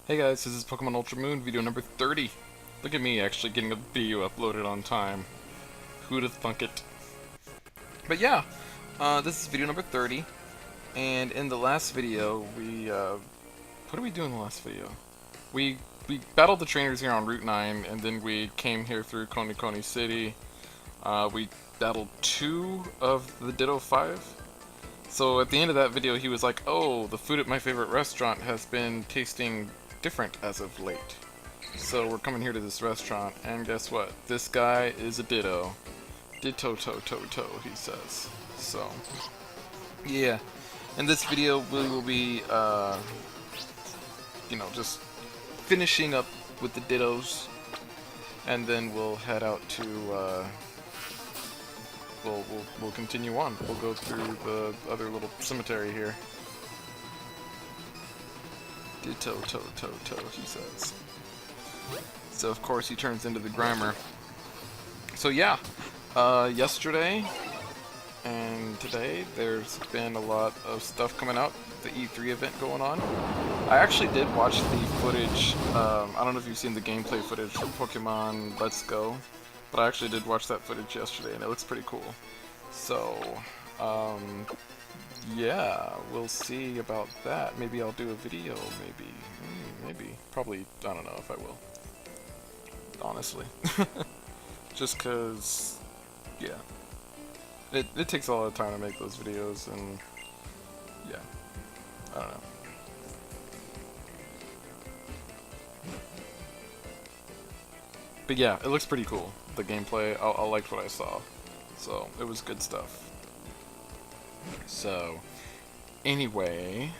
Hey guys, this is Pokemon Ultra Moon, video number 30. Look at me actually getting a video uploaded on time. Who'd have thunk it? But yeah, this is video number 30, and in the last video, what did we do in the last video? We battled the trainers here on Route 9, and then we came here through Konikoni City. We battled 2 of the Ditto 5. So at the end of that video, he was like, oh, the food at my favorite restaurant has been tasting different as of late. So we're coming here to this restaurant, and guess what? This guy is a Ditto. Ditto, to, to, to, he says. So, yeah. In this video, we will be, just finishing up with the Dittos, and then we'll head out to, we'll continue on. We'll go through the other little cemetery here. Ditto, to, he says. So of course he turns into the Grimer. So yeah, yesterday and today there's been a lot of stuff coming out. The E3 event going on. I actually did watch the footage. I don't know if you've seen the gameplay footage for Pokemon Let's Go, but I actually did watch that footage yesterday, and it looks pretty cool. So, yeah, we'll see about that. Maybe I'll do a video, maybe. Probably, I don't know if I will. Honestly. Just cause, yeah. It takes a lot of time to make those videos, and, yeah. I don't know. But yeah, it looks pretty cool. The gameplay, I liked what I saw. So, it was good stuff. So, anyway,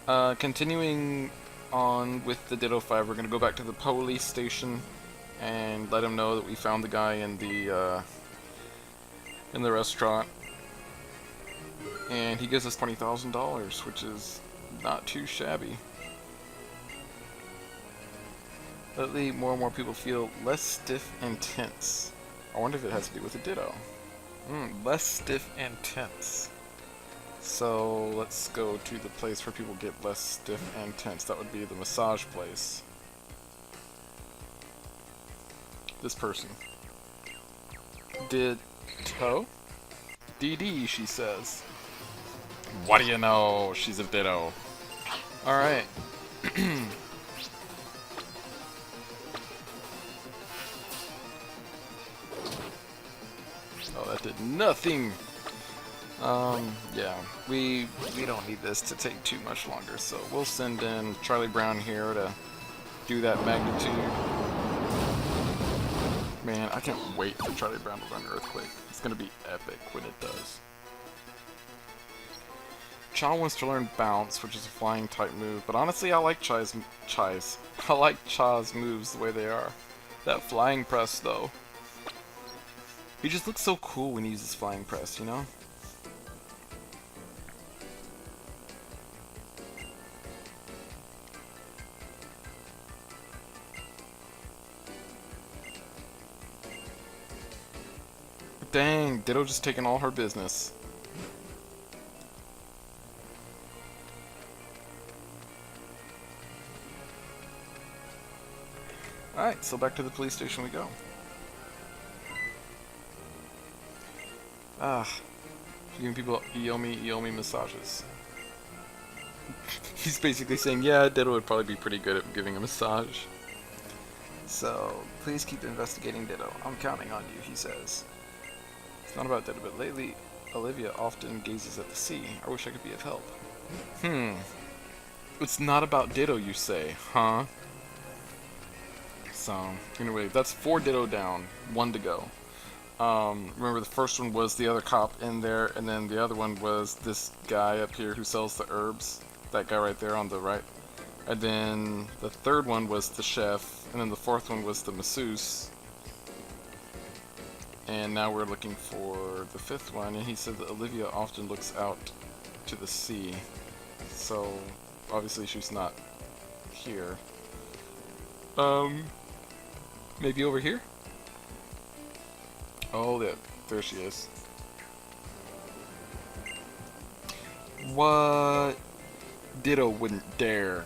continuing on with the Ditto 5, we're going to go back to the police station and let him know that we found the guy in the restaurant. And he gives us $20,000, which is not too shabby. Lately, more and more people feel less stiff and tense. I wonder if it has to do with the Ditto. Less stiff and tense. So let's go to the place where people get less stiff and tense. That would be the massage place. This person. Ditto? DD, she says. What do you know? She's a Ditto. Alright. Oh, that did nothing! Yeah, we don't need this to take too much longer, so we'll send in Charlie Brown here to do that magnitude. Man, I can't wait for Charlie Brown to run Earthquake. It's gonna be epic when it does. Cha wants to learn Bounce, which is a flying type move, but honestly I like Cha's moves the way they are. That flying press though. He just looks so cool when he uses flying press, you know? Dang, Ditto just taking all her business. Alright, so back to the police station we go. Giving people Eomi massages. He's basically saying, yeah, Ditto would probably be pretty good at giving a massage. So, please keep investigating Ditto. I'm counting on you, he says. It's not about Ditto, but lately, Olivia often gazes at the sea. I wish I could be of help. It's not about Ditto, you say, huh? So, anyway, that's 4 Ditto down, 1 to go. Remember the first one was the other cop in there, and then the other one was this guy up here who sells the herbs. That guy right there on the right. And then the third one was the chef, and then the fourth one was the masseuse. And now we're looking for the 5th one, and he said that Olivia often looks out to the sea. So, obviously she's not here. Maybe over here? Oh, yeah, there she is. What? Ditto wouldn't dare.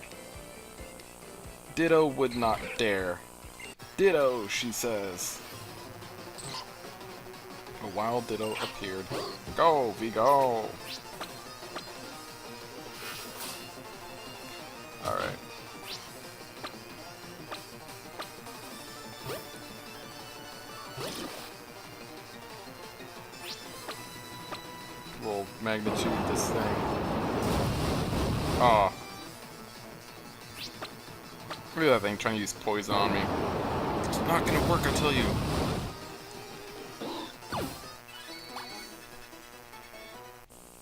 Ditto would not dare. Ditto, she says. A wild Ditto appeared. Go, V, go! Alright. We'll magnitude this thing. Aw. Look at that thing trying to use poison on me. It's not gonna work, I tell you.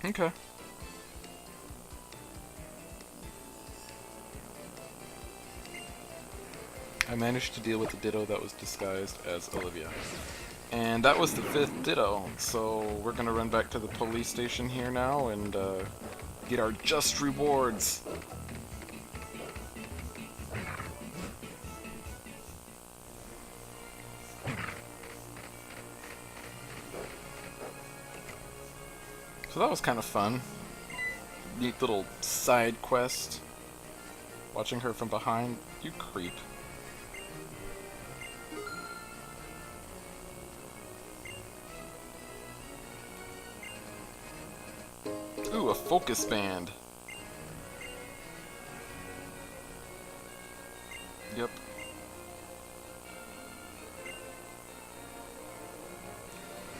Okay. I managed to deal with the Ditto that was disguised as Olivia. And that was the 5th Ditto, so we're gonna run back to the police station here now and get our just rewards. So that was kind of fun. Neat little side quest. Watching her from behind. You creep. Ooh, a focus band. Yep.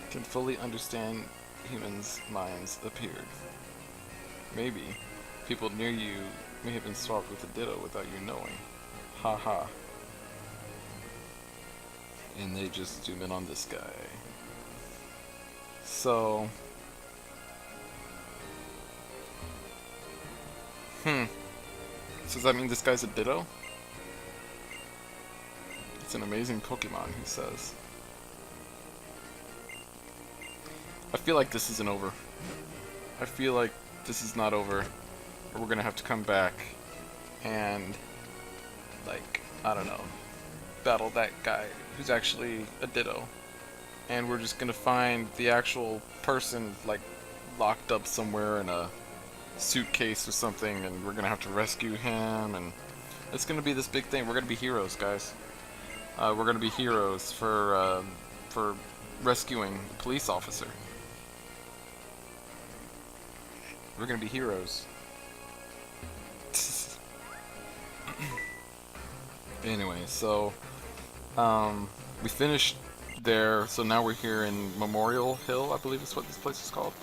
Can fully understand humans' minds appeared. Maybe people near you may have been swapped with a Ditto without you knowing. Ha ha. And they just zoom in on this guy. So... So does that mean this guy's a Ditto? It's an amazing Pokemon, he says. I feel like this isn't over. I feel like this is not over. Or we're gonna have to come back and, like, I don't know, battle that guy who's actually a Ditto. And we're just gonna find the actual person, like, locked up somewhere in a suitcase or something, and we're gonna have to rescue him, and it's gonna be this big thing. We're gonna be heroes, guys. We're gonna be heroes for rescuing a police officer. We're gonna be heroes. Anyway, so we finished there, so now we're here in Memorial Hill, I believe is what this place is called.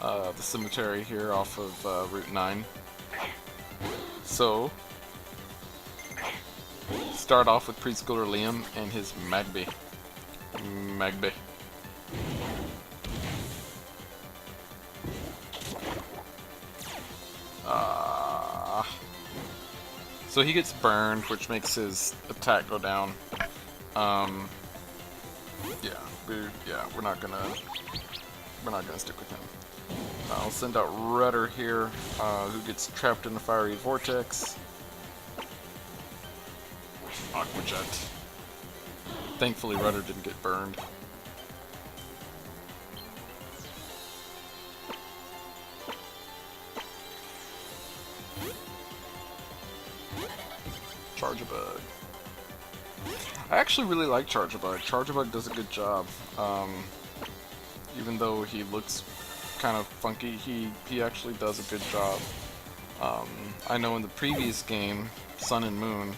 The cemetery here off of Route 9. So, start off with preschooler Liam and his Magby. So he gets burned, which makes his attack go down. We're not gonna stick with him. I'll send out Rudder here, who gets trapped in the fiery vortex. Aqua Jet. Thankfully, Rudder didn't get burned. Charjabug. I actually really like Charjabug. Charjabug does a good job. Even though he looks kind of funky, he actually does a good job. I know in the previous game, Sun and Moon,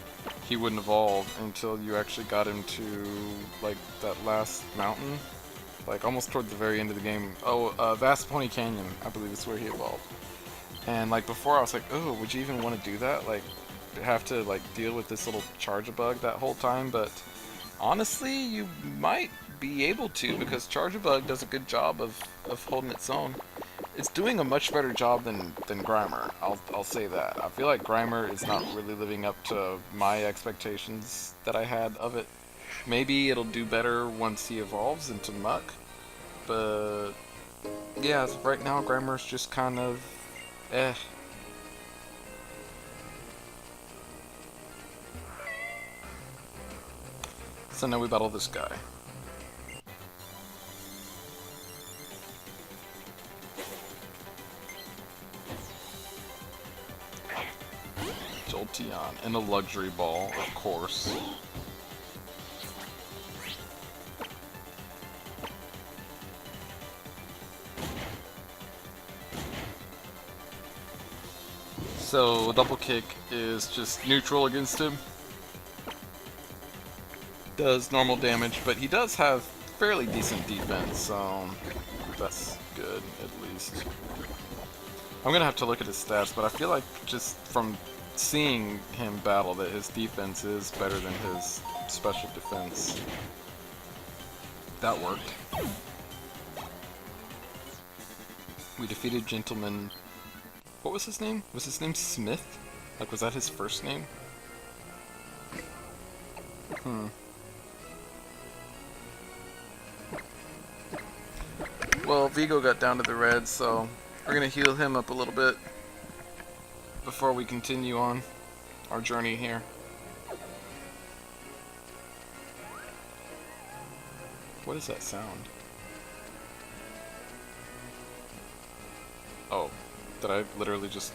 he wouldn't evolve until you actually got him to, like, that last mountain. Like, almost toward the very end of the game. Oh, Vast Pony Canyon, I believe is where he evolved. And, like, before I was like, oh, would you even want to do that? Like, have to, like, deal with this little Charjabug that whole time, but honestly, you might be able to, because Charjabug does a good job of holding its own. It's doing a much better job than Grimer, I'll say that. I feel like Grimer is not really living up to my expectations that I had of it. Maybe it'll do better once he evolves into Muck, but yeah, right now Grimer's just kind of eh. So now we battle this guy. Jolteon, and a luxury ball, of course. So, double kick is just neutral against him. Does normal damage, but he does have fairly decent defense, so that's good, at least. I'm gonna have to look at his stats, but I feel like just from seeing him battle that his defense is better than his special defense. That worked. We defeated Gentleman... What was his name? Was his name Smith? Like, was that his first name? Well, Vigo got down to the red, so we're gonna heal him up a little bit before we continue on our journey here. What is that sound? Oh, did I literally just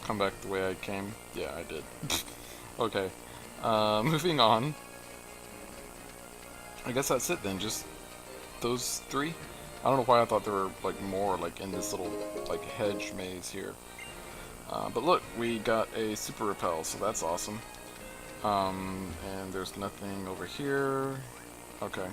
come back the way I came? Yeah, I did. Okay, moving on. I guess that's it then, just those three? I don't know why I thought there were like more like in this little like hedge maze here. But look, we got a super repel, so that's awesome. And there's nothing over here. Okay.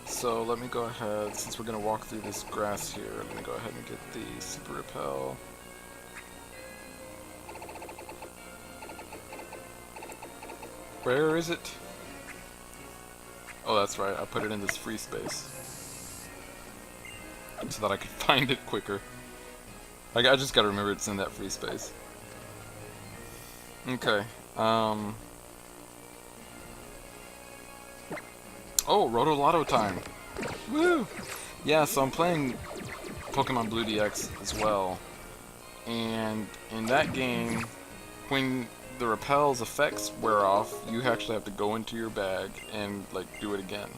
So let me go ahead, since we're gonna walk through this grass here, let me go ahead and get the super repel. Where is it? Oh, that's right, I put it in this free space so that I could find it quicker. I just gotta remember it's in that free space. Okay, oh, Roto-Lotto time! Woo! Yeah, so I'm playing Pokemon Blue DX as well, and in that game, when the repel's effects wear off, you actually have to go into your bag and like do it again.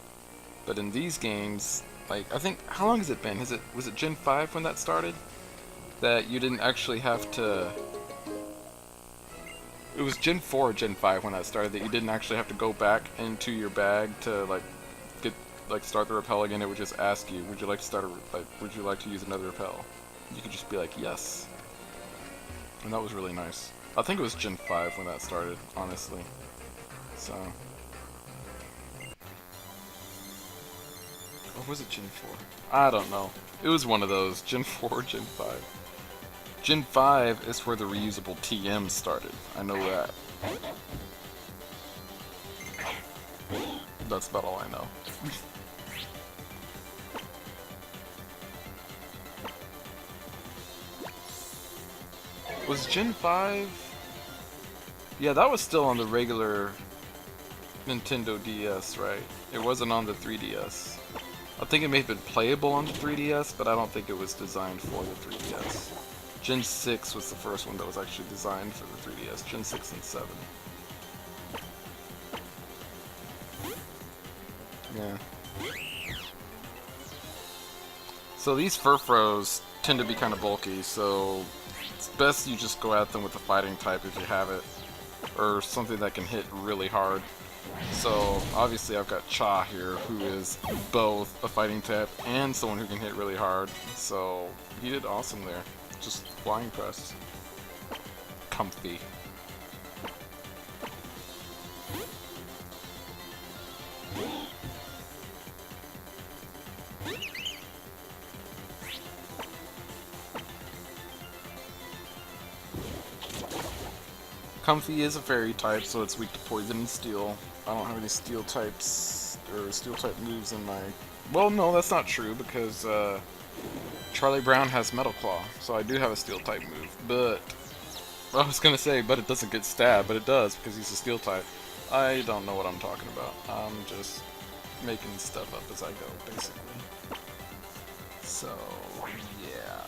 But in these games, like, I think, how long has it been? Was it Gen 5 when that started? That you didn't actually have to... It was Gen 4 or Gen 5 when that started, that you didn't actually have to go back into your bag to like start the repel again. It would just ask you, would you like to would you like to use another repel? You could just be like, yes. And that was really nice. I think it was Gen 5 when that started, honestly. So... Or was it Gen 4? I don't know. It was one of those. Gen 4 or Gen 5. Gen 5 is where the reusable TM started. I know that. That's about all I know. Was Gen 5... Yeah, that was still on the regular Nintendo DS, right? It wasn't on the 3DS. I think it may have been playable on the 3DS, but I don't think it was designed for the 3DS. Gen 6 was the first one that was actually designed for the 3DS. Gen 6 and 7. Yeah. So these Furfros tend to be kind of bulky, so it's best you just go at them with a fighting type if you have it, or something that can hit really hard. So obviously I've got Cha here, who is both a fighting type and someone who can hit really hard, so he did awesome there. Just flying press. Comfy. Comfy is a fairy type, so it's weak to poison and steel. I don't have any steel types, or steel type moves in my... Well, no, that's not true, because Charlie Brown has Metal Claw, so I do have a steel type move, but... I was gonna say, but it doesn't get stabbed, but it does, because he's a steel type. I don't know what I'm talking about. I'm just making stuff up as I go, basically. So, yeah.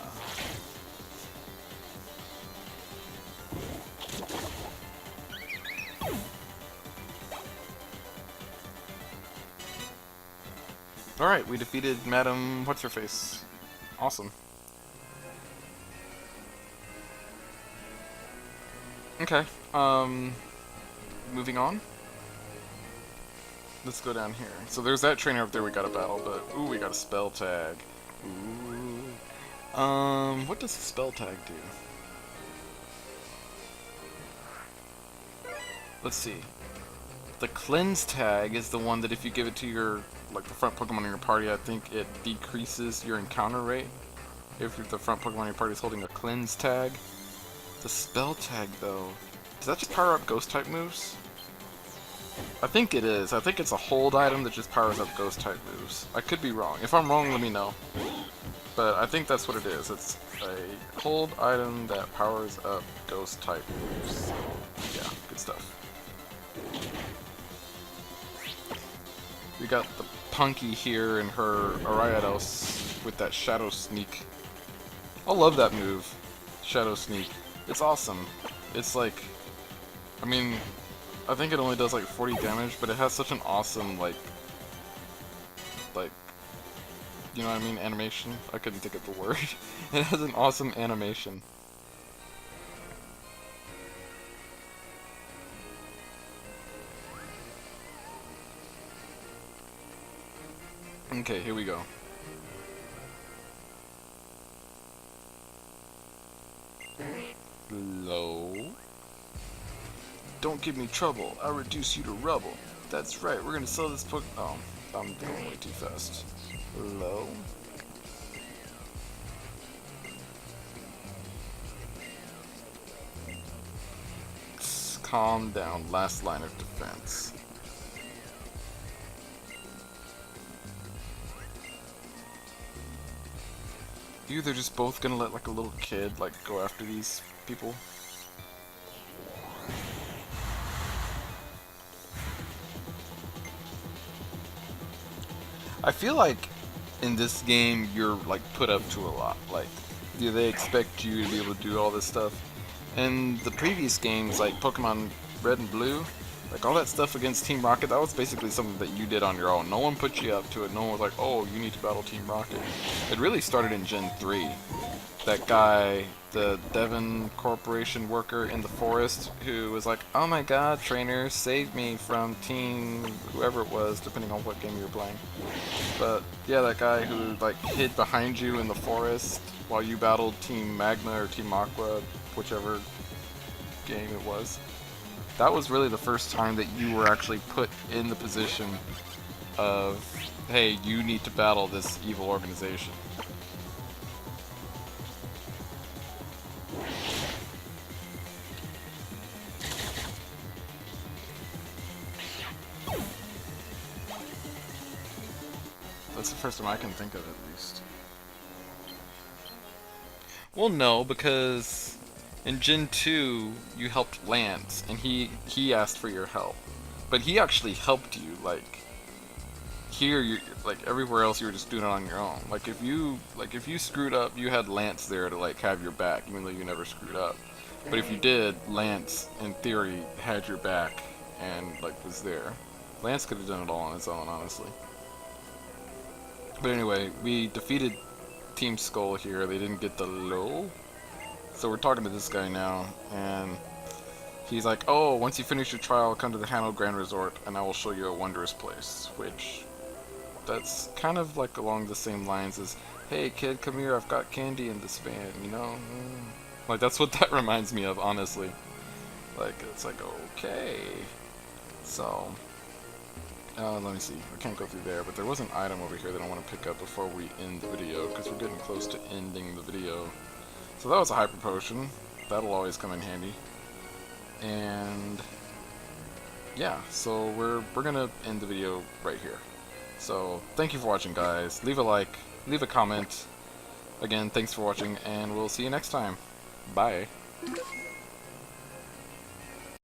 Alright, we defeated Madam What's-Her-Face. Awesome. Okay, moving on. Let's go down here. So there's that trainer up there we gotta battle, but ooh, we got a spell tag. Ooh. What does the spell tag do? Let's see. The cleanse tag is the one that if you give it to your, like the front Pokemon in your party, I think it decreases your encounter rate. If the front Pokemon in your party is holding a cleanse tag. The spell tag though, does that just power up ghost type moves? I think it is. I think it's a hold item that just powers up ghost type moves. I could be wrong. If I'm wrong, let me know. But I think that's what it is. It's a hold item that powers up ghost type moves. Yeah, good stuff. We got the Punky here and her Ariados with that Shadow Sneak. I love that move, Shadow Sneak. It's awesome. It's like, I mean, I think it only does like 40 damage, but it has such an awesome, like, you know what I mean, animation? I couldn't think of the word. It has an awesome animation. Okay, here we go. Low. Don't give me trouble, I'll reduce you to rubble. That's right, we're gonna sell this book. Oh, I'm going way too fast. Low. Calm down, last line of defense. You, they're just both gonna let like a little kid like go after these people. I feel like in this game you're like put up to a lot. Like, do they expect you to be able to do all this stuff? In the previous games, like Pokemon Red and Blue, like all that stuff against Team Rocket, that was basically something that you did on your own. No one put you up to it. No one was like, oh, you need to battle Team Rocket. It really started in Gen 3. That guy, the Devon Corporation worker in the forest, who was like, oh my god, trainer, save me from Team whoever it was, depending on what game you were playing. But yeah, that guy who like hid behind you in the forest while you battled Team Magma or Team Aqua, whichever game it was. That was really the first time that you were actually put in the position of, hey, you need to battle this evil organization. That's the first time I can think of, at least. Well, no, because in Gen 2, you helped Lance, and he asked for your help. But he actually helped you, like, here, you like, everywhere else you were just doing it on your own. Like, if you screwed up, you had Lance there to, like, have your back, even though you never screwed up. But if you did, Lance, in theory, had your back, and, like, was there. Lance could have done it all on his own, honestly. But anyway, we defeated Team Skull here. They didn't get the low. So we're talking to this guy now, and he's like, oh, once you finish your trial, come to the Hano Grand Resort, and I will show you a wondrous place. Which, that's kind of like along the same lines as, hey kid, come here, I've got candy in this van, you know? Like, that's what that reminds me of, honestly. Like, it's like, okay. So, let me see. I can't go through there, but there was an item over here that I want to pick up before we end the video, because we're getting close to ending the video. So that was a Hyper Potion. That'll always come in handy. And yeah, so we're gonna end the video right here. So thank you for watching, guys. Leave a like, leave a comment. Again, thanks for watching, and we'll see you next time. Bye.